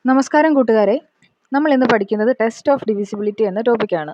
നമസ്കാരം കൂട്ടുകാരെ, നമ്മൾ ഇന്ന് പഠിക്കുന്നത് ടെസ്റ്റ് ഓഫ് ഡിവിസിബിലിറ്റി എന്ന ടോപ്പിക്കാണ്.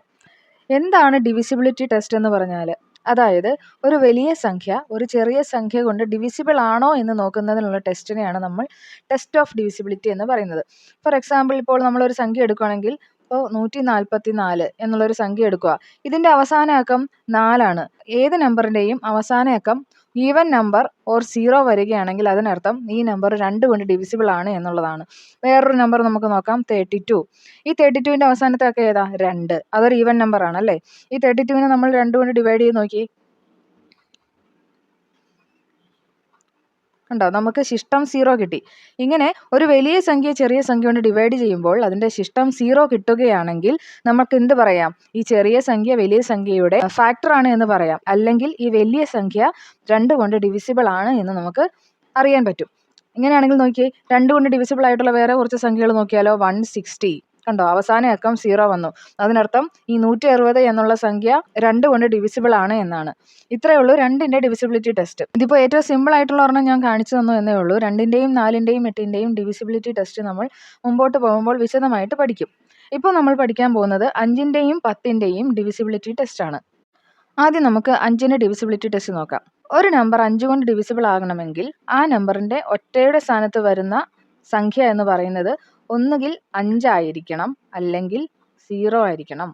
എന്താണ് ഡിവിസിബിലിറ്റി ടെസ്റ്റ് എന്ന് പറഞ്ഞാൽ, അതായത് ഒരു വലിയ സംഖ്യ ഒരു ചെറിയ സംഖ്യ കൊണ്ട് ഡിവിസിബിൾ ആണോ എന്ന് നോക്കുന്നതിനുള്ള ടെസ്റ്റിനെയാണ് നമ്മൾ ടെസ്റ്റ് ഓഫ് ഡിവിസിബിലിറ്റി എന്ന് പറയുന്നത്. ഫോർ എക്സാമ്പിൾ, ഇപ്പോൾ നമ്മളൊരു സംഖ്യ എടുക്കുകയാണെങ്കിൽ, ഇപ്പോൾ 144 എന്നുള്ളൊരു സംഖ്യ എടുക്കുക. ഇതിൻ്റെ അവസാന അക്കം 4ആണ്. ഏത് നമ്പറിൻ്റെയും അവസാന അക്കം ഈവൻ നമ്പർ ഓർ 0 വരികയാണെങ്കിൽ അതിനർത്ഥം ഈ നമ്പർ 2 കൊണ്ട് ഡിവിസിബിൾ ആണ് എന്നുള്ളതാണ്. വേറൊരു നമ്പർ നമുക്ക് നോക്കാം, 32. ഈ 32ൻ്റെ അവസാനത്തെ അക്കം ഏതാ? 2. അതൊരു ഈവൻ നമ്പർ ആണ് അല്ലേ? ഈ 32നെ നമ്മൾ 2 കൊണ്ട് ഡിവൈഡ് ചെയ്ത് നോക്കി, കണ്ടോ, നമുക്ക് ശിഷ്ടം 0 കിട്ടി. ഇങ്ങനെ ഒരു വലിയ സംഖ്യ ചെറിയ സംഖ്യ കൊണ്ട് ഡിവൈഡ് ചെയ്യുമ്പോൾ അതിൻ്റെ ശിഷ്ടം 0 കിട്ടുകയാണെങ്കിൽ നമുക്ക് എന്ത് പറയാം? ഈ ചെറിയ സംഖ്യ വലിയ സംഖ്യയുടെ ഫാക്ടർ ആണ് എന്ന് പറയാം. അല്ലെങ്കിൽ ഈ വലിയ സംഖ്യ 2 കൊണ്ട് ഡിവിസിബിൾ ആണ് എന്ന് നമുക്ക് അറിയാൻ പറ്റും. ഇങ്ങനെയാണെങ്കിൽ നോക്കിയേ, 2 കൊണ്ട് ഡിവിസിബിൾ ആയിട്ടുള്ള വേറെ കുറച്ച് സംഖ്യകൾ നോക്കിയാലോ. 160, കണ്ടോ, അവസാന അക്കം 0 വന്നു. അതിനർത്ഥം ഈ 160 എന്നുള്ള സംഖ്യ 2 കൊണ്ട് ഡിവിസിബിൾ ആണ് എന്നാണ്. ഇത്രയേ ഉള്ളൂ 2ൻ്റെ ഡിവിസിബിലിറ്റി ടെസ്റ്റ്. ഇതിപ്പോൾ ഏറ്റവും സിമ്പിൾ ആയിട്ടുള്ള ഒരെണ്ണം ഞാൻ കാണിച്ചു തന്നു എന്നേ ഉള്ളൂ. 2ൻ്റെയും 4ൻ്റെയും 8ൻ്റെയും ഡിവിസിബിലിറ്റി ടെസ്റ്റ് നമ്മൾ മുമ്പോട്ട് പോകുമ്പോൾ വിശദമായിട്ട് പഠിക്കും. ഇപ്പോൾ നമ്മൾ പഠിക്കാൻ പോകുന്നത് 5ൻ്റെയും 10ൻ്റെയും ഡിവിസിബിലിറ്റി ടെസ്റ്റ് ആണ്. ആദ്യം നമുക്ക് 5ൻ്റെ ഡിവിസിബിലിറ്റി ടെസ്റ്റ് നോക്കാം. ഒരു നമ്പർ 5 കൊണ്ട് ഡിവിസിബിൾ ആകണമെങ്കിൽ ആ നമ്പറിൻ്റെ ഒറ്റയുടെ സ്ഥാനത്ത് വരുന്ന സംഖ്യ എന്ന് പറയുന്നത് ഒന്നുകിൽ 5 ആയിരിക്കണം, അല്ലെങ്കിൽ 0 ആയിരിക്കണം.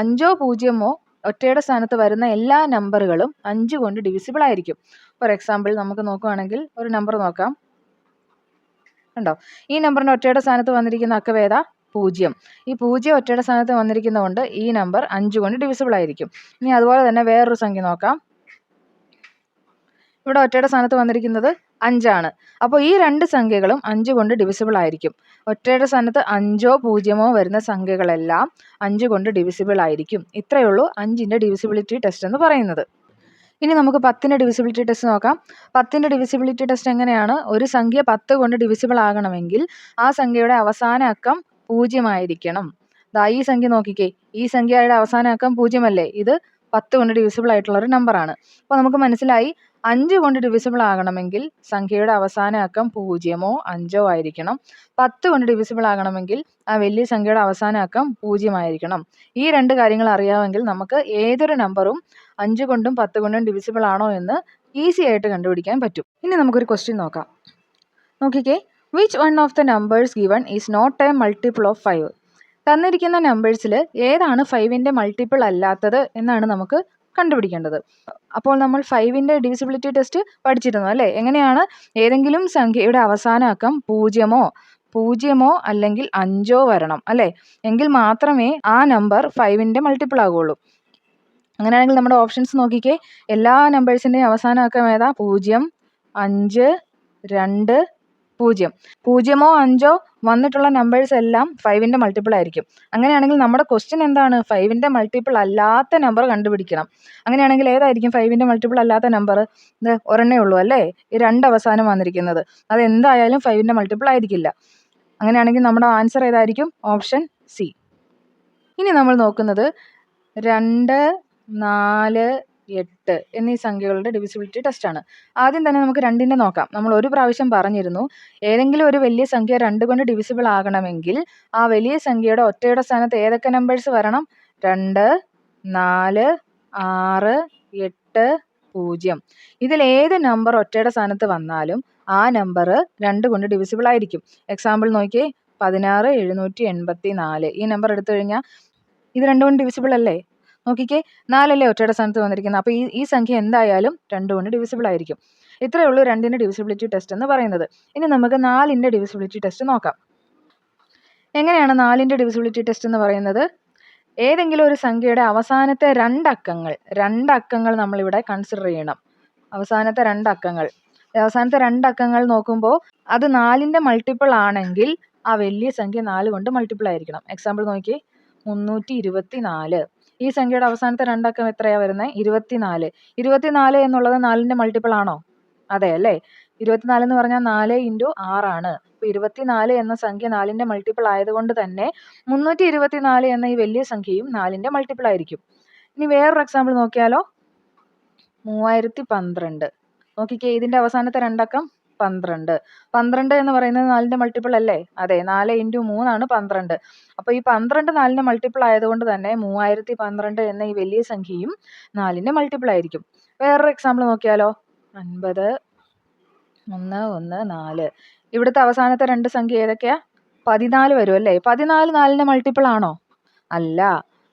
5ഓ 0ഓ ഒറ്റയുടെ സ്ഥാനത്ത് വരുന്ന എല്ലാ നമ്പറുകളും 5 കൊണ്ട് ഡിവിസിബിൾ ആയിരിക്കും. ഫോർ എക്സാമ്പിൾ, നമുക്ക് നോക്കുകയാണെങ്കിൽ ഒരു നമ്പർ നോക്കാം. കണ്ടോ, ഈ നമ്പറിൻ്റെ ഒറ്റയുടെ സ്ഥാനത്ത് വന്നിരിക്കുന്ന അക്കം ഏതാ? 0. ഈ 0 ഒറ്റയുടെ സ്ഥാനത്ത് വന്നിരിക്കുന്നതുകൊണ്ട് ഈ നമ്പർ 5 കൊണ്ട് ഡിവിസിബിൾ ആയിരിക്കും. ഇനി അതുപോലെ തന്നെ വേറൊരു സംഖ്യ നോക്കാം. ഇവിടെ ഒറ്റയുടെ സ്ഥാനത്ത് വന്നിരിക്കുന്നത് 5 ആണ്. അപ്പോൾ ഈ രണ്ട് സംഖ്യകളും 5 കൊണ്ട് ഡിവിസിബിൾ ആയിരിക്കും. ഒറ്റയുടെ സ്ഥാനത്ത് 5ഓ 0ഓ വരുന്ന സംഖ്യകളെല്ലാം 5 കൊണ്ട് ഡിവിസിബിൾ ആയിരിക്കും. ഇത്രയേ ഉള്ളൂ 5ൻ്റെ ഡിവിസിബിലിറ്റി ടെസ്റ്റ് എന്ന് പറയുന്നത്. ഇനി നമുക്ക് 10ൻ്റെ ഡിവിസിബിലിറ്റി ടെസ്റ്റ് നോക്കാം. 10ൻ്റെ ഡിവിസിബിലിറ്റി ടെസ്റ്റ് എങ്ങനെയാണ്? ഒരു സംഖ്യ 10 കൊണ്ട് ഡിവിസിബിൾ ആകണമെങ്കിൽ ആ സംഖ്യയുടെ അവസാന അക്കം 0 ആയിരിക്കണം. ദാ ഈ സംഖ്യ നോക്കിക്കേ, ഈ സംഖ്യയുടെ അവസാന അക്കം 0 അല്ലേ? ഇത് 10 കൊണ്ട് ഡിവിസിബിൾ ആയിട്ടുള്ള ഒരു നമ്പറാണ്. അപ്പോൾ നമുക്ക് മനസ്സിലായി, 5 കൊണ്ട് ഡിവിസിബിൾ ആകണമെങ്കിൽ സംഖ്യയുടെ അവസാന അക്കം 0ഓ 5ഓ ആയിരിക്കണം. 10 കൊണ്ട് ഡിവിസിബിൾ ആകണമെങ്കിൽ ആ വലിയ സംഖ്യയുടെ അവസാന അക്കം 0 ആയിരിക്കണം. ഈ രണ്ട് കാര്യങ്ങൾ അറിയാമെങ്കിൽ നമുക്ക് ഏതൊരു നമ്പറും 5 കൊണ്ടും 10 കൊണ്ടും ഡിവിസിബിൾ ആണോ എന്ന് ഈസി ആയിട്ട് കണ്ടുപിടിക്കാൻ പറ്റും. ഇനി നമുക്കൊരു ക്വസ്റ്റ്യൻ നോക്കാം. നോക്കിക്കേ, which one of the numbers given is not a multiple of 5? തന്നിരിക്കുന്ന നമ്പേഴ്സിൽ ഏതാണ് 5ൻ്റെ മൾട്ടിപ്പിൾ അല്ലാത്തത് എന്നാണ് നമുക്ക് കണ്ടുപിടിക്കേണ്ടത്. അപ്പോൾ നമ്മൾ 5ൻ്റെ ഡിവിസിബിലിറ്റി ടെസ്റ്റ് പഠിച്ചിരുന്നു അല്ലേ? എങ്ങനെയാണ്? ഏതെങ്കിലും സംഖ്യയുടെ അവസാന അക്കം 0ഓ അല്ലെങ്കിൽ 5ഓ വരണം അല്ലേ? എങ്കിൽ മാത്രമേ ആ നമ്പർ 5ൻ്റെ മൾട്ടിപ്പിൾ ആകുള്ളൂ. അങ്ങനെയാണെങ്കിൽ നമ്മുടെ ഓപ്ഷൻസ് നോക്കിക്കേ, എല്ലാ നമ്പേഴ്സിൻ്റെയും അവസാന അക്കം ഏതാ? 0, 5, 2, 0. 0ഓ 5ഓ വന്നിട്ടുള്ള നമ്പേഴ്സ് എല്ലാം 5ൻ്റെ മൾട്ടിപ്പിൾ ആയിരിക്കും. അങ്ങനെയാണെങ്കിൽ നമ്മുടെ ക്വസ്റ്റ്യൻ എന്താണ്? 5ൻ്റെ മൾട്ടിപ്പിൾ അല്ലാത്ത നമ്പർ കണ്ടുപിടിക്കണം. അങ്ങനെയാണെങ്കിൽ ഏതായിരിക്കും 5ൻ്റെ മൾട്ടിപ്പിൾ അല്ലാത്ത നമ്പർ? ഇത് ഒരെണ്ണേ ഉള്ളൂ അല്ലേ? ഈ 2 അവസാനം വന്നിരിക്കുന്നത്. അതെന്തായാലും 5ൻ്റെ മൾട്ടിപ്പിൾ ആയിരിക്കില്ല. അങ്ങനെയാണെങ്കിൽ നമ്മുടെ ആൻസർ ഏതായിരിക്കും? Option C. ഇനി നമ്മൾ നോക്കുന്നത് 2, 4, 8 എന്നീ സംഖ്യകളുടെ ഡിവിസിബിലിറ്റി ടെസ്റ്റാണ്. ആദ്യം തന്നെ നമുക്ക് 2ൻ്റെ നോക്കാം. നമ്മൾ ഒരു പ്രാവശ്യം പറഞ്ഞിരുന്നു, ഏതെങ്കിലും ഒരു വലിയ സംഖ്യ 2 കൊണ്ട് ഡിവിസിബിൾ ആകണമെങ്കിൽ ആ വലിയ സംഖ്യയുടെ ഒറ്റയുടെ സ്ഥാനത്ത് ഏതൊക്കെ നമ്പേഴ്സ് വരണം? 2, 4, 6, 8, 0. ഇതിൽ ഏത് നമ്പർ ഒറ്റയുടെ സ്ഥാനത്ത് വന്നാലും ആ നമ്പർ 2 കൊണ്ട് ഡിവിസിബിൾ ആയിരിക്കും. എക്സാമ്പിൾ നോക്കിയേ, 16,784. ഈ നമ്പർ എടുത്തു കഴിഞ്ഞാൽ ഇത് 2 കൊണ്ട് ഡിവിസിബിൾ അല്ലേ? നോക്കിക്കേ, 4 അല്ലേ ഒറ്റയുടെ സ്ഥാനത്ത് വന്നിരിക്കുന്നത്. അപ്പോൾ ഈ സംഖ്യ എന്തായാലും 2 കൊണ്ട് ഡിവിസിബിൾ ആയിരിക്കും. ഇത്രയേ ഉള്ളൂ 2ൻ്റെ ഡിവിസിബിലിറ്റി ടെസ്റ്റ് എന്ന് പറയുന്നത്. ഇനി നമുക്ക് 4ൻ്റെ ഡിവിസിബിലിറ്റി ടെസ്റ്റ് നോക്കാം. എങ്ങനെയാണ് 4ൻ്റെ ഡിവിസിബിലിറ്റി ടെസ്റ്റ് എന്ന് പറയുന്നത്? ഏതെങ്കിലും ഒരു സംഖ്യയുടെ അവസാനത്തെ 2 അക്കങ്ങൾ നമ്മളിവിടെ കൺസിഡർ ചെയ്യണം. അവസാനത്തെ 2 അക്കങ്ങൾ നോക്കുമ്പോൾ അത് 4ൻ്റെ മൾട്ടിപ്പിൾ ആണെങ്കിൽ ആ വലിയ സംഖ്യ 4 കൊണ്ട് മൾട്ടിപ്പിൾ ആയിരിക്കണം. എക്സാമ്പിൾ നോക്കിയേ, 324. ഈ സംഖ്യയുടെ അവസാനത്തെ 2 അക്കം എത്രയാണ് വരുന്നത്? 24. 24 എന്നുള്ളത് 4ൻ്റെ മൾട്ടിപ്പിൾ ആണോ? അതെ അല്ലേ? 24 എന്ന് പറഞ്ഞാൽ 4 × 6 ആണ്. അപ്പോൾ 24 എന്ന സംഖ്യ 4ൻ്റെ മൾട്ടിപ്പിൾ ആയതുകൊണ്ട് തന്നെ 324 എന്ന ഈ വലിയ സംഖ്യയും 4ൻ്റെ മൾട്ടിപ്പിൾ ആയിരിക്കും. ഇനി വേറൊരു എക്സാമ്പിൾ നോക്കിയാലോ, 3012. നോക്കിക്കേ, ഇതിൻ്റെ അവസാനത്തെ 2 അക്കം 12. 12 എന്ന് പറയുന്നത് 4ന്റെ മൾട്ടിപ്പിൾ അല്ലേ? അതെ, 4 × 3 ആണ് 12. അപ്പോൾ ഈ 12 4ന്റെ മൾട്ടിപ്പിൾ ആയതുകൊണ്ട് തന്നെ 3012 എന്ന ഈ വലിയ സംഖ്യയും 4ന്റെ മൾട്ടിപ്പിൾ ആയിരിക്കും. വേറൊരു എക്സാമ്പിൾ നോക്കിയാലോ? 50 1 1 4. ഇവിടുത്തെ അവസാനത്തെ രണ്ട് സംഖ്യ ഏതൊക്കെയാ? 14 വരും അല്ലേ? 14 4ന്റെ മൾട്ടിപ്പിൾ ആണോ? അല്ല.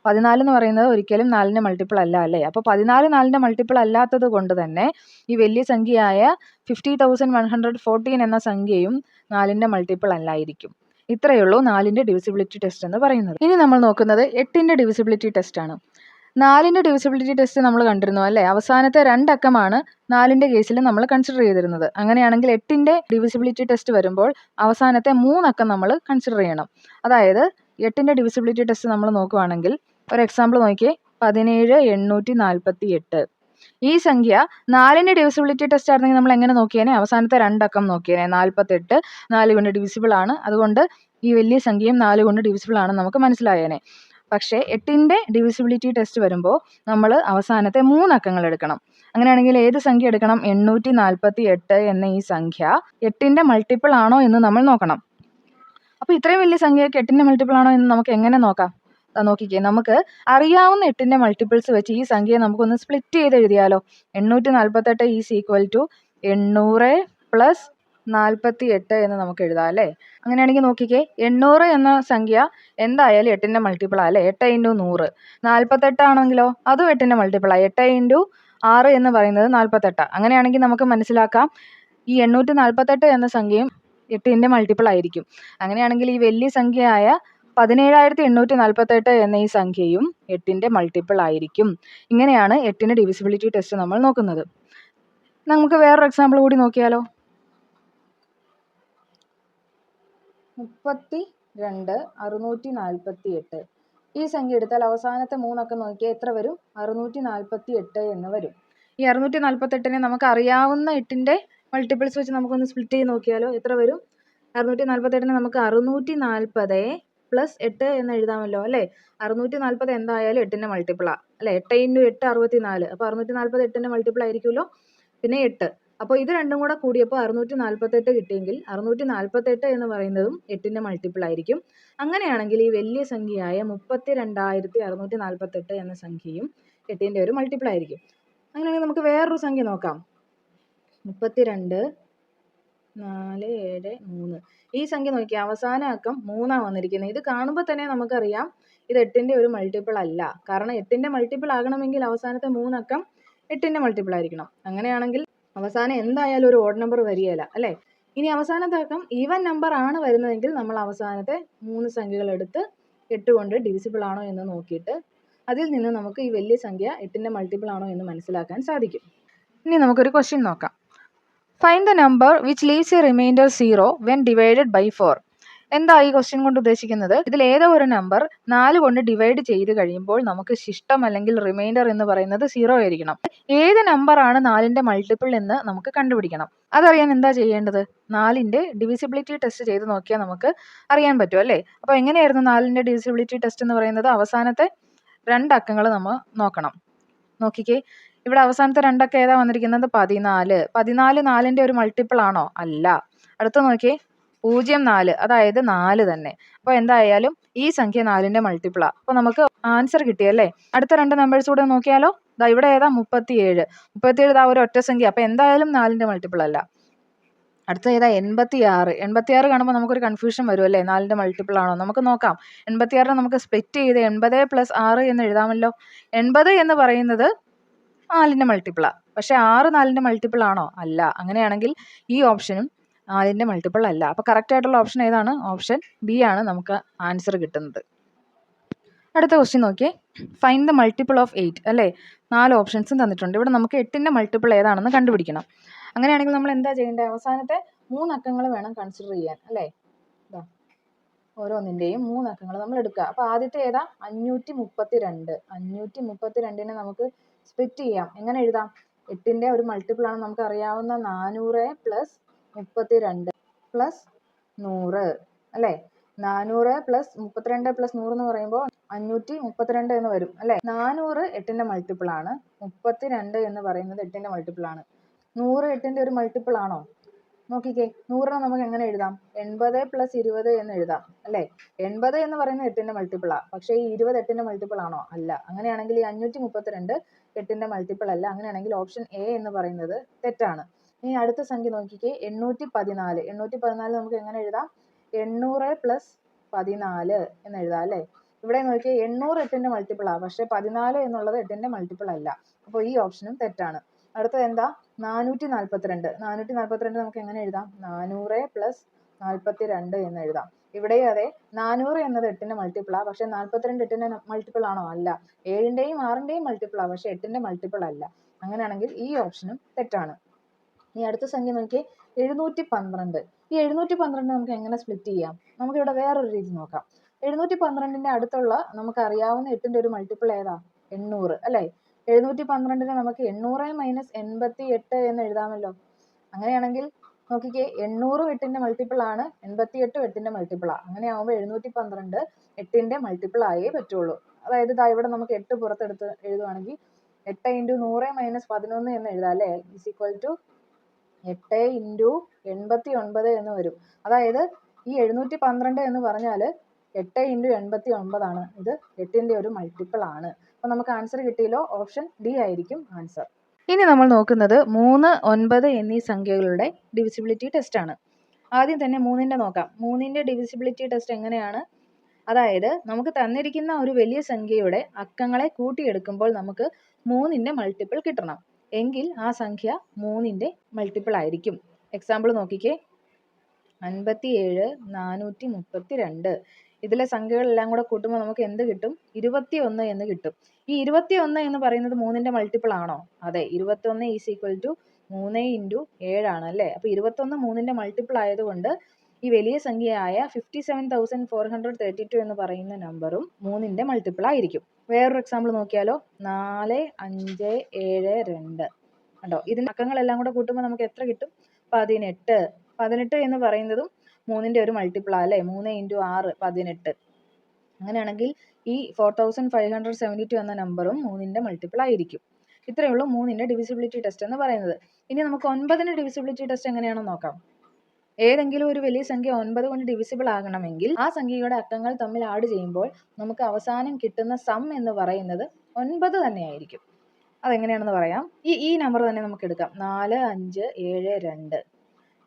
14 എന്ന് പറയുന്നത് ഒരിക്കലും 4ന്റെ മൾട്ടിപ്പിൾ അല്ല അല്ലേ? അപ്പോൾ 14 4ന്റെ മൾട്ടിപ്പിൾ അല്ലാത്തത് കൊണ്ട് തന്നെ ഈ വലിയ സംഖ്യയായ 50,114 എന്ന സംഖ്യയും 4ന്റെ മൾട്ടിപ്പിൾ അല്ലായിരിക്കും. ഇത്രയേ ഉള്ളൂ 4ന്റെ ഡിവിസിബിലിറ്റി ടെസ്റ്റ് എന്ന് പറയുന്നത്. ഇനി നമ്മൾ നോക്കുന്നത് 8ന്റെ ഡിവിസിബിലിറ്റി ടെസ്റ്റ് ആണ്. 4ന്റെ ഡിവിസിബിലിറ്റി ടെസ്റ്റ് നമ്മൾ കണ്ടിരുന്നു അല്ലേ? അവസാനത്തെ രണ്ടക്കമാണ് 4ന്റെ കേസിൽ നമ്മൾ കൺസിഡർ ചെയ്തിരുന്നത്. അങ്ങനെയാണെങ്കിൽ 8ന്റെ ഡിവിസിബിലിറ്റി ടെസ്റ്റ് വരുമ്പോൾ അവസാനത്തെ 3 അക്കം നമ്മൾ കൺസിഡർ ചെയ്യണം. അതായത് 8ന്റെ ഡിവിസിബിലിറ്റി ടെസ്റ്റ് നമ്മൾ നോക്കുകയാണെങ്കിൽ ഒരു എക്സാമ്പിൾ നോക്കിയേ. 17,848. ഈ സംഖ്യ 4ന്റെ ഡിവിസിബിലിറ്റി ടെസ്റ്റ് ആയിരുന്നെങ്കിൽ നമ്മൾ എങ്ങനെ നോക്കിയേനെ? അവസാനത്തെ രണ്ടക്കം നോക്കിയേനെ. 48 4 കൊണ്ട് ഡിവിസിബിൾ ആണ്. അതുകൊണ്ട് ഈ വലിയ സംഖ്യയും 4 കൊണ്ട് ഡിവിസിബിൾ ആണെന്ന് നമുക്ക് മനസ്സിലായേനെ. പക്ഷേ 8ന്റെ ഡിവിസിബിലിറ്റി ടെസ്റ്റ് വരുമ്പോൾ നമ്മൾ അവസാനത്തെ 3 അക്കങ്ങൾ എടുക്കണം. അങ്ങനെയാണെങ്കിൽ ഏത് സംഖ്യ എടുക്കണം? 848 എന്ന ഈ സംഖ്യ 8ന്റെ മൾട്ടിപ്പിൾ ആണോ എന്ന് നമ്മൾ നോക്കണം. അപ്പോൾ ഇത്രയും വലിയ സംഖ്യയൊക്കെ 8ന്റെ മൾട്ടിപ്പിൾ ആണോ എന്ന് നമുക്ക് എങ്ങനെ നോക്കാം? നോക്കിക്കേ, നമുക്ക് അറിയാവുന്ന 8ന്റെ മൾട്ടിപ്പിൾസ് വെച്ച് ഈ സംഖ്യയെ നമുക്കൊന്ന് സ്പ്ലിറ്റ് ചെയ്ത് എഴുതിയാലോ? 848 ഈസ് ഈക്വൽ ടു 800 പ്ലസ് 48 എന്ന് നമുക്ക് എഴുതാം അല്ലേ? അങ്ങനെയാണെങ്കിൽ നോക്കിക്കേ, 800 എന്ന സംഖ്യ എന്തായാലും 8ന്റെ മൾട്ടിപ്പിൾ അല്ലേ? 8 × 100. 48 ആണെങ്കിലോ അതും 8ന്റെ മൾട്ടിപ്പിൾ ആയി. 8 × 6 എന്ന് പറയുന്നത് 48. അങ്ങനെയാണെങ്കിൽ നമുക്ക് മനസ്സിലാക്കാം ഈ 848 എന്ന സംഖ്യയും 8ന്റെ മൾട്ടിപ്പിൾ ആയിരിക്കും. അങ്ങനെയാണെങ്കിൽ ഈ വലിയ സംഖ്യയായ 17,848 എന്ന ഈ സംഖ്യയും 8ന്റെ മൾട്ടിപ്പിൾ ആയിരിക്കും. ഇങ്ങനെയാണ് 8ന്റെ ഡിവിസിബിലിറ്റി ടെസ്റ്റ് നമ്മൾ നോക്കുന്നത്. നമുക്ക് വേറൊരു എക്സാമ്പിൾ കൂടി നോക്കിയാലോ? 32,648. ഈ സംഖ്യ എടുത്താൽ അവസാനത്തെ 3 അക്കം നോക്കിയാൽ എത്ര വരും? 648 എന്ന് വരും. ഈ 648നെ നമുക്ക് അറിയാവുന്ന 8ന്റെ മൾട്ടിപ്പിൾസ് വെച്ച് നമുക്കൊന്ന് സ്പ്ലിറ്റ് ചെയ്ത് നോക്കിയാലോ? എത്ര വരും? 648നെ നമുക്ക് 640 പ്ലസ് 8 എന്ന് എഴുതാമല്ലോ അല്ലേ? 640 എന്തായാലും 8ന്റെ മൾട്ടിപ്പിളാ അല്ലേ? 8 × 8 64. അപ്പോൾ 640 8ന്റെ മൾട്ടിപ്പിൾ ആയിരിക്കുമല്ലോ. പിന്നെ 8. അപ്പോൾ ഇത് രണ്ടും കൂടെ കൂടിയപ്പോൾ 648 കിട്ടിയെങ്കിൽ 648 എന്ന് പറയുന്നതും 8ന്റെ മൾട്ടിപ്പിൾ ആയിരിക്കും. അങ്ങനെയാണെങ്കിൽ ഈ വലിയ സംഖ്യയായ 32,648 എന്ന സംഖ്യയും 8ന്റെ ഒരു മൾട്ടിപ്പിൾ ആയിരിക്കും. അങ്ങനെയാണെങ്കിൽ നമുക്ക് വേറൊരു സംഖ്യ നോക്കാം. 32,473. ഈ സംഖ്യ നോക്കിയാൽ അവസാന അക്കം 3 വന്നിരിക്കുന്നത്. ഇത് കാണുമ്പോൾ തന്നെ നമുക്കറിയാം ഇത് 8ന്റെ ഒരു മൾട്ടിപ്പിൾ അല്ല. കാരണം 8ന്റെ മൾട്ടിപ്പിൾ ആകണമെങ്കിൽ അവസാനത്തെ 3 അക്കം 8ന്റെ മൾട്ടിപ്പിൾ ആയിരിക്കണം. അങ്ങനെയാണെങ്കിൽ അവസാനം എന്തായാലും ഒരു ഓഡ് നമ്പർ വരികയില്ല അല്ലേ? ഇനി അവസാനത്തെ അക്കം ഈവൻ നമ്പർ ആണ് വരുന്നതെങ്കിൽ നമ്മൾ അവസാനത്തെ 3 സംഖ്യകൾ എടുത്ത് 8 കൊണ്ട് ഡിവിസിബിൾ ആണോ എന്ന് നോക്കിയിട്ട് അതിൽ നിന്ന് നമുക്ക് ഈ വലിയ സംഖ്യ 8ന്റെ മൾട്ടിപ്പിൾ ആണോ എന്ന് മനസ്സിലാക്കാൻ സാധിക്കും. ഇനി നമുക്കൊരു ക്വസ്റ്റ്യൻ നോക്കാം. Find the number which leaves a remainder 0 when divided by 4. എന്താ ഈ ക്വസ്റ്റ്യൻ കൊണ്ട് ഉദ്ദേശിക്കുന്നത്? ഇതിൽ ഏതോ ഒരു നമ്പർ 4 കൊണ്ട് ഡിവൈഡ് ചെയ്ത് കഴിയുമ്പോൾ നമുക്ക് ശിഷ്ടം അല്ലെങ്കിൽ റിമൈൻഡർ എന്ന് പറയുന്നത് 0 ആയിരിക്കണം. ഏത് നമ്പറാണ് 4ന്റെ മൾട്ടിപ്പിൾ എന്ന് നമുക്ക് കണ്ടുപിടിക്കണം. അതറിയാൻ എന്താ ചെയ്യേണ്ടത്? 4ന്റെ ഡിവിസിബിലിറ്റി ടെസ്റ്റ് ചെയ്ത് നോക്കിയാൽ നമുക്ക് അറിയാൻ പറ്റും അല്ലേ? അപ്പോൾ എങ്ങനെയായിരുന്നു 4ന്റെ ഡിവിസിബിലിറ്റി ടെസ്റ്റ് എന്ന് പറയുന്നത്? അവസാനത്തെ രണ്ട് അക്കങ്ങൾ നമ്മൾ നോക്കണം. നോക്കിക്കേ, ഇവിടെ അവസാനത്തെ രണ്ടക്കം ഏതാ വന്നിരിക്കുന്നത്? 14. 14 4ന്റെ ഒരു മൾട്ടിപ്പിൾ ആണോ? അല്ല. അടുത്ത നോക്കിയേ, 04, അതായത് 4 തന്നെ. അപ്പോൾ എന്തായാലും ഈ സംഖ്യ 4ന്റെ മൾട്ടിപ്പിളാ. അപ്പോൾ നമുക്ക് ആൻസർ കിട്ടിയല്ലേ? അടുത്ത രണ്ട് നമ്പേഴ്സ് കൂടെ നോക്കിയാലോ? ദാ ഇവിടെ ഏതാ? 37. 37 ദാ ഒരു ഒറ്റ സംഖ്യ. അപ്പോൾ എന്തായാലും 4ന്റെ മൾട്ടിപ്പിൾ അല്ല. അടുത്ത ഏതാ? 86. 86 കാണുമ്പോൾ നമുക്കൊരു കൺഫ്യൂഷൻ വരും അല്ലേ? 4ന്റെ മൾട്ടിപ്പിൾ ആണോ? നമുക്ക് നോക്കാം. 86നെ നമുക്ക് സ്പ്ലിറ്റ് ചെയ്ത് 80 + 6 എന്ന് എഴുതാമല്ലോ. 80 എന്ന് പറയുന്നത് 4ന്റെ മൾട്ടിപ്പിളാ. പക്ഷെ 6 4ന്റെ മൾട്ടിപ്പിൾ ആണോ? അല്ല. അങ്ങനെയാണെങ്കിൽ ഈ ഓപ്ഷനും 4ന്റെ മൾട്ടിപ്പിൾ അല്ല. അപ്പോൾ കറക്റ്റ് ആയിട്ടുള്ള ഓപ്ഷൻ ഏതാണ്? ഓപ്ഷൻ ബി ആണ് നമുക്ക് ആൻസർ കിട്ടുന്നത്. അടുത്ത ക്വസ്റ്റ്യൻ നോക്കിയേ. ഫൈൻഡ് ദ മൾട്ടിപ്പിൾ ഓഫ് 8 അല്ലേ? 4 ഓപ്ഷൻസും തന്നിട്ടുണ്ട്. ഇവിടെ നമുക്ക് 8ന്റെ മൾട്ടിപ്പിൾ ഏതാണെന്ന് കണ്ടുപിടിക്കണം. അങ്ങനെയാണെങ്കിൽ നമ്മൾ എന്താ ചെയ്യേണ്ടത്? അവസാനത്തെ 3 അക്കങ്ങൾ വേണം കൺസിഡർ ചെയ്യാൻ അല്ലേ? ഓരോന്നിൻ്റെയും 3 അക്കങ്ങൾ നമ്മൾ എടുക്കുക. അപ്പോൾ ആദ്യത്തെ ഏതാ? 532. 532നെ നമുക്ക് സ്പ്ലിറ്റ് ചെയ്യാം. എങ്ങനെ എഴുതാം? 8ന്റെ ഒരു മൾട്ടിപ്പിൾ ആണ് നമുക്ക് അറിയാവുന്ന 400 + 32 + 100 അല്ലേ? 400 + 32 + 100 എന്ന് പറയുമ്പോൾ 532 എന്ന് വരും അല്ലേ? 400 8ന്റെ മൾട്ടിപ്പിൾ ആണ്. 32 എന്ന് പറയുന്നത് 8ന്റെ മൾട്ടിപ്പിൾ ആണ്. 100 8ന്റെ ഒരു മൾട്ടിപ്പിൾ ആണോ? നോക്കിക്കേ, 100നെ നമുക്ക് എങ്ങനെ എഴുതാം? 80 + 20 എന്ന് എഴുതാം അല്ലേ? 80 എന്ന് പറയുന്നത് 8ന്റെ മൾട്ടിപ്പിളാ. പക്ഷേ ഈ 20 8ന്റെ മൾട്ടിപ്പിൾ ആണോ? അല്ല. അങ്ങനെയാണെങ്കിൽ ഈ 532 8ന്റെ മൾട്ടിപ്പിൾ അല്ല. അങ്ങനെയാണെങ്കിൽ ഓപ്ഷൻ എ എന്ന് പറയുന്നത് തെറ്റാണ്. ഇനി അടുത്ത സംഖ്യ നോക്കിക്കേ, 814. 814 നമുക്ക് എങ്ങനെ എഴുതാം? 800 + 14 എന്ന് എഴുതാം അല്ലേ? ഇവിടെ നോക്കിയേ, 800 8ന്റെ മൾട്ടിപ്പിളാ. പക്ഷേ 14 എന്നുള്ളത് 8ന്റെ മൾട്ടിപ്പിൾ അല്ല. അപ്പോൾ ഈ ഓപ്ഷനും തെറ്റാണ്. അടുത്തത് എന്താ? 442. 442 നമുക്ക് എങ്ങനെ എഴുതാം? 400 + 42 എന്ന് എഴുതാം. ഇവിടെയും അതെ, 400 എന്നത് 8ന്റെ മൾട്ടിപ്പിളാ. പക്ഷെ 42 8ന്റെ മൾട്ടിപ്പിൾ ആണോ? അല്ല. 7ന്റെയും 6ന്റെയും മൾട്ടിപ്പിളാ. പക്ഷെ 8ന്റെ മൾട്ടിപ്പിൾ അല്ല. അങ്ങനെയാണെങ്കിൽ ഈ ഓപ്ഷനും തെറ്റാണ്. ഇനി അടുത്ത സംഖ്യ നോക്കിയേ, 712. ഈ 712 നമുക്ക് എങ്ങനെ സ്പ്ലിറ്റ് ചെയ്യാം? നമുക്കിവിടെ വേറൊരു രീതി നോക്കാം. 712ന്റെ അടുത്തുള്ള നമുക്ക് അറിയാവുന്ന 8ന്റെ ഒരു മൾട്ടിപ്പിൾ ഏതാ? 800 അല്ലേ? 712നെ നമുക്ക് 800 - 88 എന്ന് എഴുതാമല്ലോ. അങ്ങനെയാണെങ്കിൽ നോക്കിക്കേ, 800 8ന്റെ മൾട്ടിപ്പിൾ ആണ്, 88 8ന്റെ മൾട്ടിപ്പിളാ. അങ്ങനെയാവുമ്പോൾ 712 8ന്റെ മൾട്ടിപ്പിൾ ആയേ പറ്റുള്ളൂ. അതായത് ദാ ഇവിടെ നമുക്ക് 8 പുറത്തെടുത്ത് എഴുതുവാണെങ്കിൽ 8 × 100 - 11 എന്ന് എഴുതാം അല്ലേ? = 8 × 89 എന്ന് വരും. അതായത് ഈ 712 എന്ന് പറഞ്ഞാൽ 8 × 89 ആണ്. ഇത് 8ന്റെ ഒരു മൾട്ടിപ്പിൾ ആണ്. അപ്പോൾ നമുക്ക് ആൻസർ കിട്ടിയല്ലോ. ഓപ്ഷൻ ഡി ആയിരിക്കും ആൻസർ. ഇനി നമ്മൾ നോക്കുന്നത് 3, 9 എന്നീ സംഖ്യകളുടെ ഡിവിസിബിലിറ്റി ടെസ്റ്റ് ആണ്. ആദ്യം തന്നെ 3ന്റെ നോക്കാം. 3ന്റെ ഡിവിസിബിലിറ്റി ടെസ്റ്റ് എങ്ങനെയാണ്? അതായത് നമുക്ക് തന്നിരിക്കുന്ന ഒരു വലിയ സംഖ്യയുടെ അക്കങ്ങളെ കൂട്ടിയെടുക്കുമ്പോൾ നമുക്ക് 3ന്റെ മൾട്ടിപ്പിൾ കിട്ടണം. എങ്കിൽ ആ സംഖ്യ 3ന്റെ മൾട്ടിപ്പിൾ ആയിരിക്കും. എക്സാമ്പിൾ നോക്കിക്കേ, 57 432. ഇതിലെ സംഖ്യകളെല്ലാം കൂടെ കൂട്ടുമ്പോൾ നമുക്ക് എന്ത് കിട്ടും? 21 എന്ന് കിട്ടും. ഈ 21 എന്ന് പറയുന്നത് 3ന്റെ മൾട്ടിപ്പിൾ ആണോ? അതെ. 21 = 3 × 7 ആണ് അല്ലേ? അപ്പോൾ 21 3ന്റെ മൾട്ടിപ്പിൾ ആയതുകൊണ്ട് ഈ വലിയ സംഖ്യയായ 57,432 എന്ന് പറയുന്ന നമ്പറും 3ന്റെ മൾട്ടിപ്പിൾ ആയിരിക്കും. വേറൊരു എക്സാമ്പിൾ നോക്കിയാലോ, 4 5 7 2. കണ്ടോ? ഇതിന്റെ അക്കങ്ങളെല്ലാം കൂടെ കൂട്ടുമ്പോൾ നമുക്ക് എത്ര കിട്ടും? 18. 18 എന്ന് പറയുന്നതും 3ന്റെ ഒരു മൾട്ടിപ്പിൾ ആ അല്ലേ? 3 × 6 18. അങ്ങനെയാണെങ്കിൽ ഈ 4572 എന്ന നമ്പറും 3ന്റെ മൾട്ടിപ്പിൾ ആയിരിക്കും. ഇത്രയേ ഉള്ളൂ 3ന്റെ ഡിവിസിബിലിറ്റി ടെസ്റ്റ് എന്ന് പറയുന്നത്. ഇനി നമുക്ക് 9ന്റെ ഡിവിസിബിലിറ്റി ടെസ്റ്റ് എങ്ങനെയാണെന്ന് നോക്കാം. ഏതെങ്കിലും ഒരു വലിയ സംഖ്യ 9 കൊണ്ട് ഡിവിസിബിൾ ആകണമെങ്കിൽ ആ സംഖ്യയുടെ അക്കങ്ങൾ തമ്മിൽ ആഡ് ചെയ്യുമ്പോൾ നമുക്ക് അവസാനം കിട്ടുന്ന സം എന്ന് പറയുന്നത് 9 തന്നെയായിരിക്കും. അതെങ്ങനെയാണെന്ന് പറയാം. ഈ നമ്പർ തന്നെ നമുക്ക് എടുക്കാം. 4 5 7 2.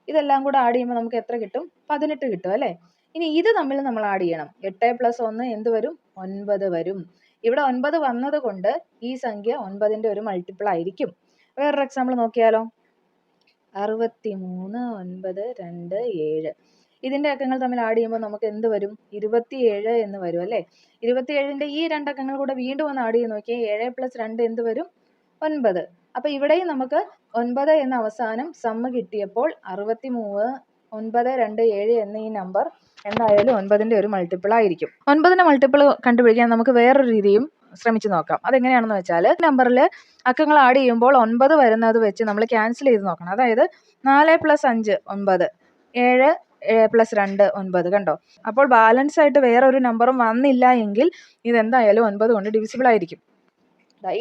ഇതെല്ലാം കൂടെ ആഡ് ചെയ്യുമ്പോൾ നമുക്ക് എത്ര കിട്ടും? 18 കിട്ടും അല്ലേ? ഇനി ഇത് തമ്മിൽ നമ്മൾ ആഡ് ചെയ്യണം. 8 + 1 എന്ത് വരും? 9 വരും. ഇവിടെ 9 വന്നത് കൊണ്ട് ഈ സംഖ്യ 9ന്റെ ഒരു മൾട്ടിപ്പിൾ ആയിരിക്കും. വേറൊരു എക്സാമ്പിൾ നോക്കിയാലോ, 63 9 2 7. ഇതിന്റെ അക്കങ്ങൾ തമ്മിൽ ആഡ് ചെയ്യുമ്പോൾ നമുക്ക് എന്ത് വരും? 27 എന്ന് വരും അല്ലേ? 27ന്റെ ഈ രണ്ടക്കങ്ങൾ കൂടെ വീണ്ടും ഒന്ന് ആഡ് ചെയ്ത് നോക്കിയേ. 7 + 2 എന്ത് വരും? 9. അപ്പോൾ ഇവിടെയും നമുക്ക് 9 എന്ന അവസാനം സമ്മ് കിട്ടിയപ്പോൾ 63 9 2 7 എന്ന ഈ നമ്പർ എന്തായാലും 9ന്റെ ഒരു മൾട്ടിപ്പിൾ ആയിരിക്കും. 9ന്റെ മൾട്ടിപ്പിൾ കണ്ടുപിടിക്കാൻ നമുക്ക് വേറൊരു രീതിയും ശ്രമിച്ചു നോക്കാം. അതെങ്ങനെയാണെന്ന് വെച്ചാൽ, നമ്പറിൽ അക്കങ്ങൾ ആഡ് ചെയ്യുമ്പോൾ 9 വരുന്നത് വെച്ച് നമ്മൾ ക്യാൻസൽ ചെയ്ത് നോക്കണം. അതായത് 4 + 5 9, 7 + 2 9. കണ്ടോ? അപ്പോൾ ബാലൻസ് ആയിട്ട് വേറെ ഒരു നമ്പറും വന്നില്ല എങ്കിൽ ഇതെന്തായാലും 9 കൊണ്ട് ഡിവിസിബിൾ ആയിരിക്കും.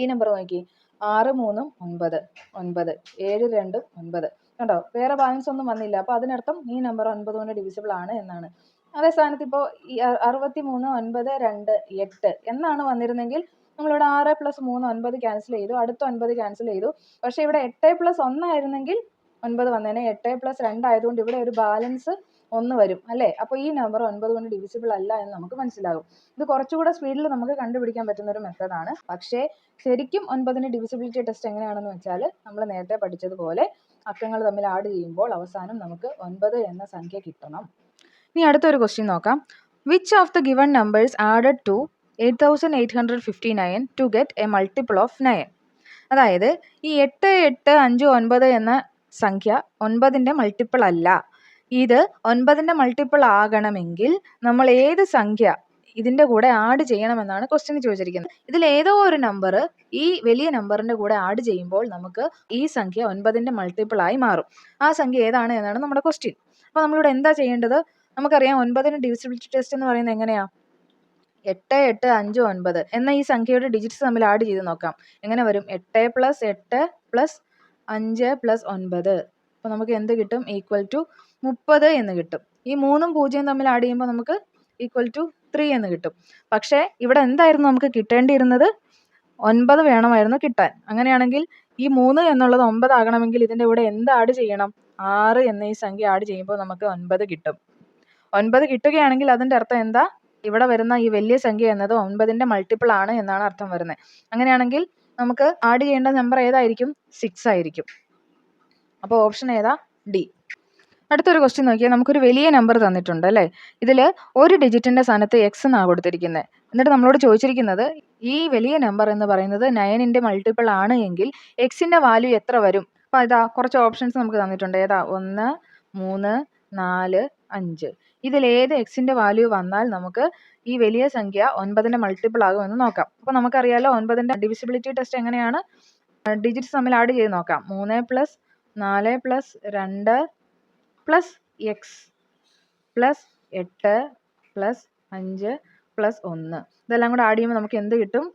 ഈ നമ്പർ നോക്കി, 6 3 9 9, 7 2 9. കണ്ടോ? വേറെ ബാലൻസ് ഒന്നും വന്നില്ല. അപ്പോൾ അതിനർത്ഥം ഈ നമ്പർ 9 കൊണ്ട് ഡിവിസിബിൾ ആണ് എന്നാണ്. അതേ സ്ഥാനത്ത് ഇപ്പോൾ 63 9 2 8 എന്നാണ് വന്നിരുന്നെങ്കിൽ നമ്മളിവിടെ 6 + 3 9 ക്യാൻസൽ ചെയ്തു, അടുത്ത 9 ക്യാൻസൽ ചെയ്തു. പക്ഷേ ഇവിടെ 8 + 1 ആയിരുന്നെങ്കിൽ 9 വന്നേനെ. 8 + 2 ആയതുകൊണ്ട് ഇവിടെ ഒരു ബാലൻസ് 1 വരും അല്ലേ? അപ്പോൾ ഈ നമ്പർ 9 കൊണ്ട് ഡിവിസിബിൾ അല്ല എന്ന് നമുക്ക് മനസ്സിലാകും. ഇത് കുറച്ചുകൂടെ സ്പീഡിൽ നമുക്ക് കണ്ടുപിടിക്കാൻ പറ്റുന്ന ഒരു മെത്തേഡാണ്. പക്ഷേ ശരിക്കും 9ന്റെ ഡിവിസിബിലിറ്റി ടെസ്റ്റ് എങ്ങനെയാണെന്ന് വെച്ചാൽ, നമ്മൾ നേരത്തെ പഠിച്ചതുപോലെ അക്കങ്ങൾ തമ്മിൽ ആഡ് ചെയ്യുമ്പോൾ അവസാനം നമുക്ക് 9 എന്ന സംഖ്യ കിട്ടണം. ഇനി അടുത്തൊരു ക്വസ്റ്റ്യൻ നോക്കാം. Which of the given numbers added to 8859 to get a multiple of 9? അതായത് ഈ 8 8 5 9 എന്ന സംഖ്യ 9ന്റെ മൾട്ടിപ്പിൾ അല്ല. ഇത് 9ന്റെ മൾട്ടിപ്പിൾ ആകണമെങ്കിൽ നമ്മൾ ഏത് സംഖ്യ ഇതിന്റെ കൂടെ ആഡ് ചെയ്യണമെന്നാണ് ക്വസ്റ്റ്യൻ ചോദിച്ചിരിക്കുന്നത്. ഇതിൽ ഏതോ ഒരു നമ്പർ ഈ വലിയ നമ്പറിന്റെ കൂടെ ആഡ് ചെയ്യുമ്പോൾ നമുക്ക് ഈ സംഖ്യ 9ന്റെ മൾട്ടിപ്പിൾ ആയി മാറും. ആ സംഖ്യ ഏതാണ് എന്നാണ് നമ്മുടെ ക്വസ്റ്റ്യൻ. അപ്പോൾ നമ്മളിവിടെ എന്താ ചെയ്യേണ്ടത്? നമുക്കറിയാം 9ന്റെ ഡിവിസിബിലിറ്റി ടെസ്റ്റ് എന്ന് പറയുന്നത് എങ്ങനെയാ? 8 8 5 9 എന്ന ഈ സംഖ്യയുടെ ഡിജിറ്റ്സ് തമ്മിൽ ആഡ് ചെയ്ത് നോക്കാം. എങ്ങനെ വരും? 8 + 8 + 5 + 9. അപ്പോൾ നമുക്ക് എന്ത് കിട്ടും? ഈക്വൽ ടു 30 എന്ന് കിട്ടും. ഈ 3ഉം 0 തമ്മിൽ ആഡ് ചെയ്യുമ്പോൾ നമുക്ക് ഈക്വൽ ടു 3 എന്ന് കിട്ടും. പക്ഷേ ഇവിടെ എന്തായിരുന്നു നമുക്ക് കിട്ടേണ്ടിയിരുന്നത്? 9 വേണമായിരുന്നു കിട്ടാൻ. അങ്ങനെയാണെങ്കിൽ ഈ 3 എന്നുള്ളത് 9 ആകണമെങ്കിൽ ഇതിൻ്റെ കൂടെ എന്ത് ആഡ് ചെയ്യണം? 6 എന്ന ഈ സംഖ്യ ആഡ് ചെയ്യുമ്പോൾ നമുക്ക് 9 കിട്ടും. 9 കിട്ടുകയാണെങ്കിൽ അതിൻ്റെ അർത്ഥം എന്താ? ഇവിടെ വരുന്ന ഈ വലിയ സംഖ്യ എന്നത് 9ന്റെ മൾട്ടിപ്പിൾ ആണ് എന്നാണ് അർത്ഥം വരുന്നത്. അങ്ങനെയാണെങ്കിൽ നമുക്ക് ആഡ് ചെയ്യേണ്ട നമ്പർ ഏതായിരിക്കും? 6 ആയിരിക്കും. അപ്പോൾ ഓപ്ഷൻ ഏതാ? ഡി. അടുത്തൊരു ക്വസ്റ്റ്യൻ നോക്കിയാൽ നമുക്കൊരു വലിയ നമ്പർ തന്നിട്ടുണ്ട് അല്ലേ? ഇതിൽ ഒരു ഡിജിറ്റിൻ്റെ സ്ഥാനത്ത് എക്സ് എന്നാണ് കൊടുത്തിരിക്കുന്നത്. എന്നിട്ട് നമ്മളോട് ചോദിച്ചിരിക്കുന്നത് ഈ വലിയ നമ്പർ എന്ന് പറയുന്നത് 9ന്റെ മൾട്ടിപ്പിൾ ആണ് എങ്കിൽ എക്സിൻ്റെ വാല്യൂ എത്ര വരും? അപ്പോൾ ഇതാ കുറച്ച് ഓപ്ഷൻസ് നമുക്ക് തന്നിട്ടുണ്ട്. ഏതാ? 1, 3, 4, 5. ഇതിലേത് എക്സിൻ്റെ വാല്യൂ വന്നാൽ നമുക്ക് ഈ വലിയ സംഖ്യ 9ന്റെ മൾട്ടിപ്പിൾ ആകുമെന്ന് നോക്കാം. അപ്പോൾ നമുക്കറിയാലോ 9ന്റെ ഡിവിസിബിലിറ്റി ടെസ്റ്റ് എങ്ങനെയാണ്? ഡിജിറ്റ്സ് തമ്മിൽ ആഡ് ചെയ്ത് നോക്കാം. 3 + 4 + 2 plus X plus 8 plus 5 plus 1 ഇതെല്ലാം കൂടെ ആഡ് ചെയ്യുമ്പോൾ നമുക്ക് എന്ത് കിട്ടും?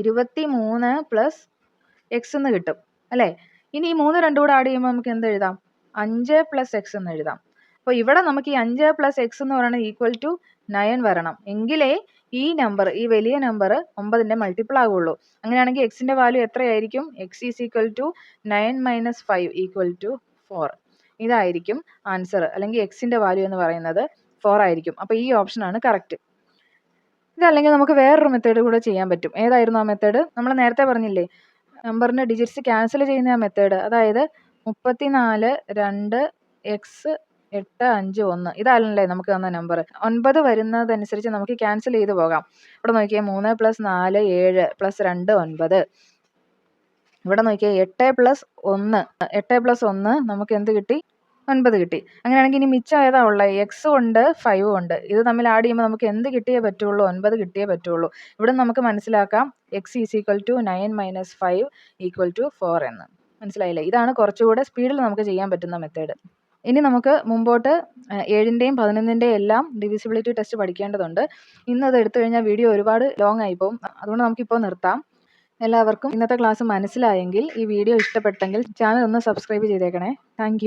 23 പ്ലസ് എക്സ് എന്ന് കിട്ടും അല്ലേ? ഇനി ഈ 3 2 കൂടെ ആഡ് ചെയ്യുമ്പോൾ നമുക്ക് എന്ത് എഴുതാം? 5 പ്ലസ് എക്സ് എന്ന് എഴുതാം. അപ്പോൾ ഇവിടെ നമുക്ക് ഈ 5 പ്ലസ് എക്സ് എന്ന് പറയുന്നത് ഈക്വൽ ടു 9 വരണം. എങ്കിലേ ഈ നമ്പർ, ഈ വലിയ നമ്പർ 9ന്റെ മൾട്ടിപ്പിൾ ആകുള്ളൂ. അങ്ങനെയാണെങ്കിൽ എക്സിൻ്റെ വാല്യൂ എത്രയായിരിക്കും? X is equal to 9 - 5 equal to 4. ഇതായിരിക്കും ആൻസർ. അല്ലെങ്കിൽ എക്സിൻ്റെ വാല്യൂ എന്ന് പറയുന്നത് 4 ആയിരിക്കും. അപ്പോൾ ഈ ഓപ്ഷനാണ് കറക്റ്റ്. ഇതല്ലെങ്കിൽ നമുക്ക് വേറൊരു മെത്തേഡ് കൂടെ ചെയ്യാൻ പറ്റും. ഏതായിരുന്നു ആ മെത്തേഡ്? നമ്മൾ നേരത്തെ പറഞ്ഞില്ലേ, നമ്പറിൻ്റെ ഡിജിറ്റ്സ് ക്യാൻസൽ ചെയ്യുന്ന ആ മെത്തേഡ്. അതായത് 34, 2, എക്സ്, 8, 5, 1 ഇതല്ലേ നമുക്ക് തന്ന നമ്പർ. 9 വരുന്നതനുസരിച്ച് നമുക്ക് ക്യാൻസൽ ചെയ്ത് പോകാം. ഇവിടെ നോക്കിയാൽ 3 + 4 7 + 2 9. ഇവിടെ നോക്കിയാൽ 8 + 1 8 + 1 നമുക്ക് എന്ത് കിട്ടി? 9 കിട്ടി. അങ്ങനെയാണെങ്കിൽ ഇനി മിച്ചം ഏതാ ഉള്ളത്? എക്സും ഉണ്ട് 5ഉം ഉണ്ട്. ഇത് തമ്മിൽ ആഡ് ചെയ്യുമ്പോൾ നമുക്ക് എന്ത് കിട്ടിയേ പറ്റുള്ളൂ? 9 കിട്ടിയേ പറ്റുള്ളൂ. ഇവിടെ നമുക്ക് മനസ്സിലാക്കാം x is equal to 9 - 5 equal to 4 എന്ന്. മനസ്സിലായില്ലേ? ഇതാണ് കുറച്ചുകൂടെ സ്പീഡിൽ നമുക്ക് ചെയ്യാൻ പറ്റുന്ന മെത്തേഡ്. ഇനി നമുക്ക് മുമ്പോട്ട് 7ന്റെയും 11ന്റെയും എല്ലാം ഡിവിസിബിലിറ്റി ടെസ്റ്റ് പഠിക്കേണ്ടതുണ്ട്. ഇന്നത് എടുത്തു കഴിഞ്ഞാൽ വീഡിയോ ഒരുപാട് ലോങ് ആയി പോകും. അതുകൊണ്ട് നമുക്കിപ്പോൾ നിർത്താം. എല്ലാവർക്കും ഇന്നത്തെ ക്ലാസ് മനസ്സിലായെങ്കിൽ, ഈ വീഡിയോ ഇഷ്ടപ്പെട്ടെങ്കിൽ ചാനൽ ഒന്ന് സബ്സ്ക്രൈബ് ചെയ്തേക്കണേ. താങ്ക്